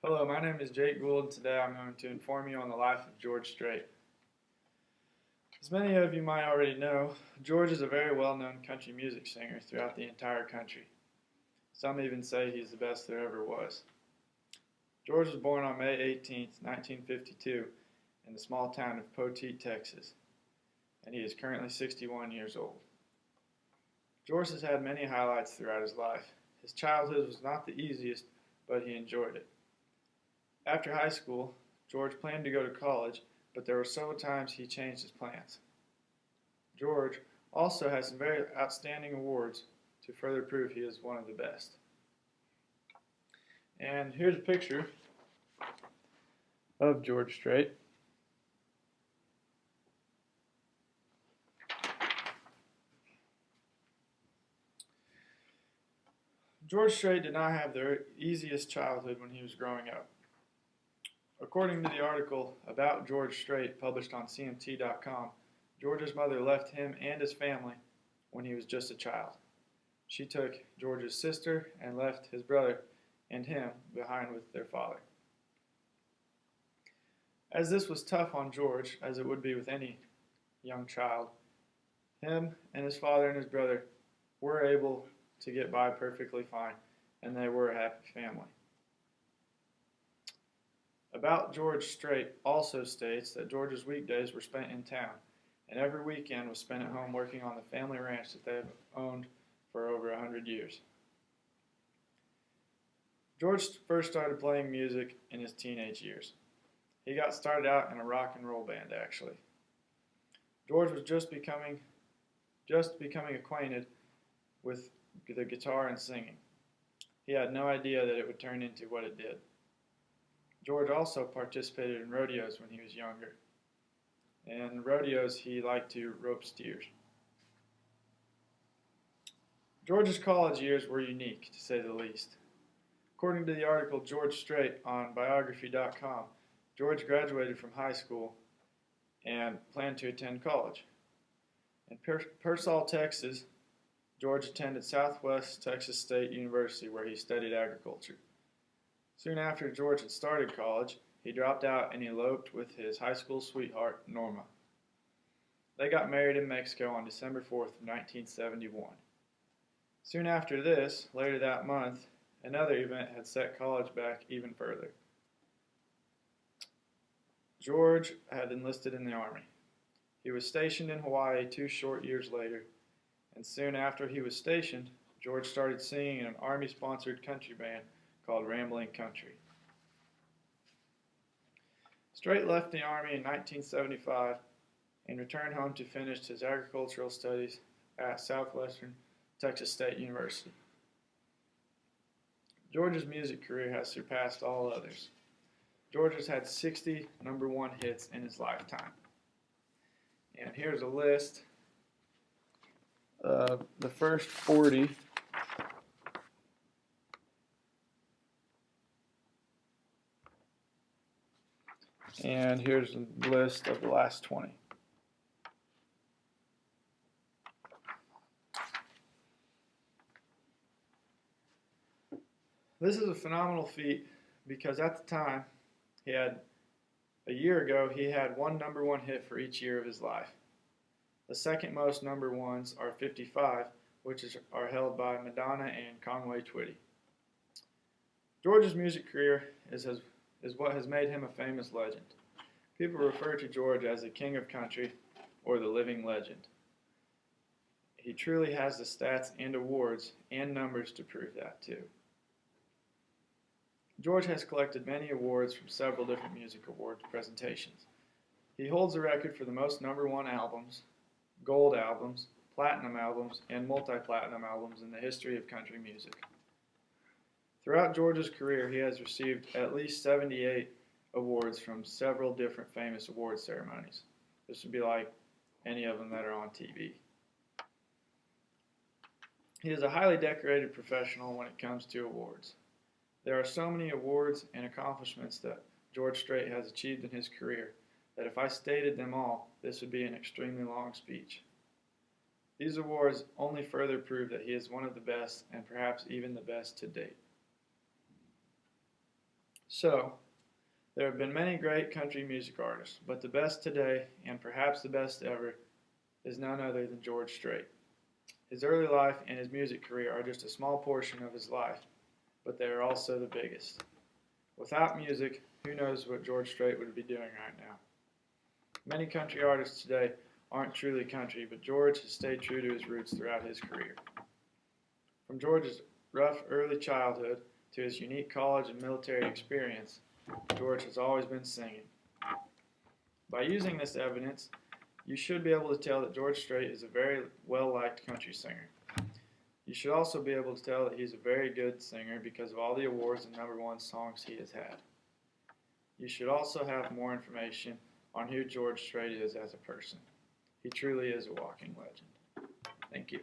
Hello, my name is Jake Gould. Today I'm going to inform you on the life of George Strait. As many of you might already know, George is a very well-known country music singer throughout the entire country. Some even say he's the best there ever was. George was born on May 18, 1952 in the small town of Poteet, Texas, and he is currently 61 years old. George has had many highlights throughout his life. His childhood was not the easiest, but he enjoyed it. After high school, George planned to go to college, but there were several times he changed his plans. George also has some very outstanding awards to further prove he is one of the best. And here's a picture of George Strait. George Strait did not have the easiest childhood when he was growing up. According to the article about George Strait published on CMT.com, George's mother left him and his family when he was just a child. She took George's sister and left his brother and him behind with their father. As this was tough on George, as it would be with any young child, him and his father and his brother were able to get by perfectly fine, and they were a happy family. About George Strait also states that George's weekdays were spent in town, and every weekend was spent at home working on the family ranch that they have owned for over 100 years. George first started playing music in his teenage years. He got started out in a rock and roll band, actually. George was just becoming acquainted with the guitar and singing. He had no idea that it would turn into what it did. George also participated in rodeos when he was younger. In rodeos, he liked to rope steers. George's college years were unique, to say the least. According to the article George Strait on biography.com, George graduated from high school and planned to attend college. In Pearsall, Texas, George attended Southwest Texas State University, where he studied agriculture. Soon after George had started college, he dropped out and eloped with his high school sweetheart, Norma. They got married in Mexico on December 4th, 1971. Soon after this, later that month, another event had set college back even further. George had enlisted in the Army. He was stationed in Hawaii 2 short years later, and soon after he was stationed, George started singing in an Army-sponsored country band called Rambling Country. Strait left the Army in 1975 and returned home to finish his agricultural studies at Southwestern Texas State University. George's music career has surpassed all others. George has had 60 #1 hits in his lifetime. And here's a list of the first 40 and here's a list of the last 20. This is a phenomenal feat because at the time, a year ago, he had one #1 hit for each year of his life. The second most #1s are 55, which are held by Madonna and Conway Twitty. George's music career is what has made him a famous legend. People refer to George as the king of country or the living legend. He truly has the stats and awards and numbers to prove that too. George has collected many awards from several different music awards presentations. He holds the record for the most #1 albums, gold albums, platinum albums, and multi-platinum albums in the history of country music. Throughout George's career, he has received at least 78 awards from several different famous award ceremonies. This would be like any of them that are on TV. He is a highly decorated professional when it comes to awards. There are so many awards and accomplishments that George Strait has achieved in his career that if I stated them all, this would be an extremely long speech. These awards only further prove that he is one of the best and perhaps even the best to date. So, there have been many great country music artists, but the best today, and perhaps the best ever, is none other than George Strait. His early life and his music career are just a small portion of his life, but they are also the biggest. Without music, who knows what George Strait would be doing right now. Many country artists today aren't truly country, but George has stayed true to his roots throughout his career. From George's rough early childhood to his unique college and military experience, George has always been singing. By using this evidence, you should be able to tell that George Strait is a very well-liked country singer. You should also be able to tell that he's a very good singer because of all the awards and #1 songs he has had. You should also have more information on who George Strait is as a person. He truly is a walking legend. Thank you.